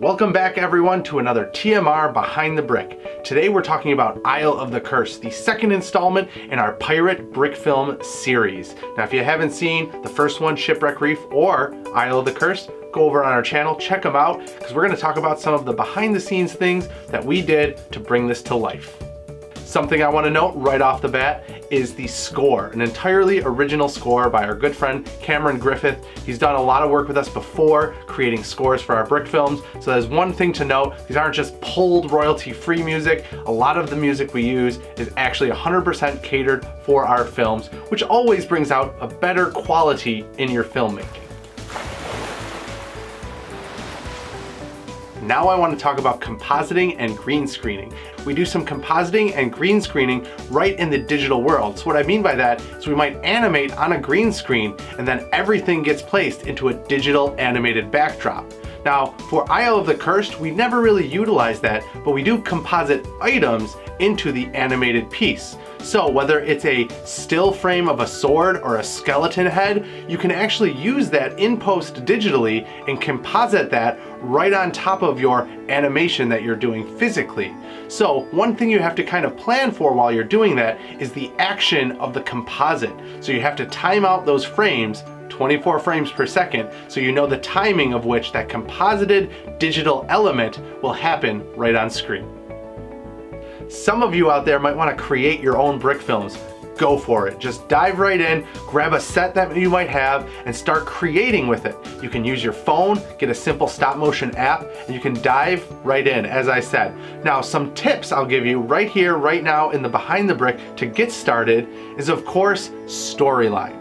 Welcome back everyone to another TMR Behind the Brick. Today we're talking about Isle of the Curse, the second installment in our pirate brick film series. Now if you haven't seen the first one, Shipwreck Reef or Isle of the Curse, go over on our channel, check them out, because we're going to talk about some of the behind the scenes things that we did to bring this to life. Something I want to note right off the bat is the score, an entirely original score by our good friend Cameron Griffith. He's done a lot of work with us before creating scores for our brick films, so there's one thing to note: these aren't just pulled royalty-free music. A lot of the music we use is actually 100% catered for our films, which always brings out a better quality in your filmmaking. Now I want to talk about compositing and green screening. We do some compositing and green screening right in the digital world. So what I mean by that is we might animate on a green screen and then everything gets placed into a digital animated backdrop. Now for Isle of the Cursed, we never really utilize that, but we do composite items into the animated piece. So whether it's a still frame of a sword or a skeleton head, you can actually use that in post digitally and composite that right on top of your animation that you're doing physically. So one thing you have to kind of plan for while you're doing that is the action of the composite. So you have to time out those frames, 24 frames per second, so you know the timing of which that composited digital element will happen right on screen. Some of you out there might want to create your own brick films. Go for it. Just dive right in, grab a set that you might have, and start creating with it. You can use your phone, get a simple stop motion app, and you can dive right in, as I said. Now, some tips I'll give you right here, right now in the Behind the Brick to get started is, of course, storyline.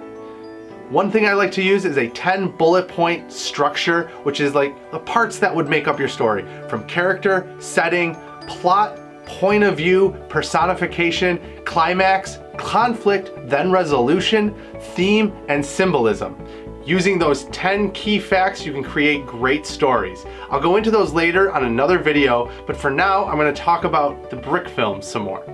One thing I like to use is a 10 bullet point structure, which is like the parts that would make up your story, from character, setting, plot, point of view, personification, climax, conflict, then resolution, theme, and symbolism. Using those 10 key facts, you can create great stories. I'll go into those later on another video, but for now, I'm going to talk about the brick films some more.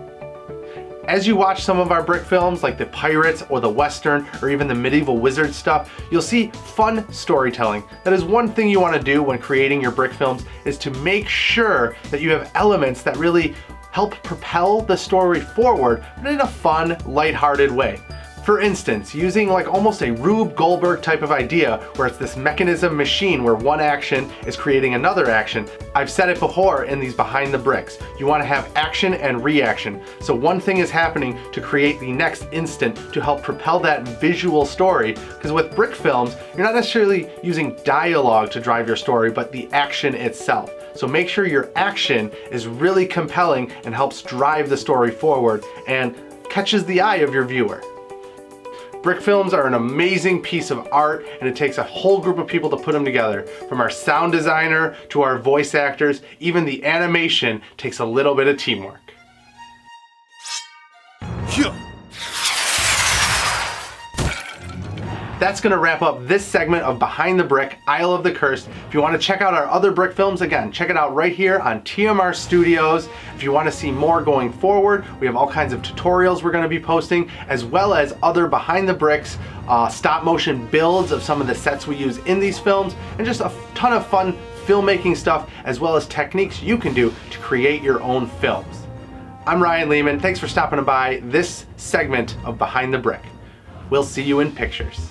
As you watch some of our brick films, like the Pirates or the Western or even the medieval wizard stuff, you'll see fun storytelling. That is one thing you want to do when creating your brick films, is to make sure that you have elements that really help propel the story forward, but in a fun, lighthearted way. For instance, using like almost a Rube Goldberg type of idea, where it's this mechanism machine where one action is creating another action. I've said it before in these Behind the Bricks. You want to have action and reaction. So one thing is happening to create the next instant to help propel that visual story. Because with brick films, you're not necessarily using dialogue to drive your story, but the action itself. So make sure your action is really compelling and helps drive the story forward and catches the eye of your viewer. Brick films are an amazing piece of art, and it takes a whole group of people to put them together. From our sound designer to our voice actors, even the animation takes a little bit of teamwork. That's going to wrap up this segment of Behind the Brick, Isle of the Cursed. If you want to check out our other brick films, again, check it out right here on TMR Studios. If you want to see more going forward, we have all kinds of tutorials we're going to be posting, as well as other Behind the Bricks stop motion builds of some of the sets we use in these films, and just a ton of fun filmmaking stuff, as well as techniques you can do to create your own films. I'm Rian Lehman. Thanks for stopping by this segment of Behind the Brick. We'll see you in pictures.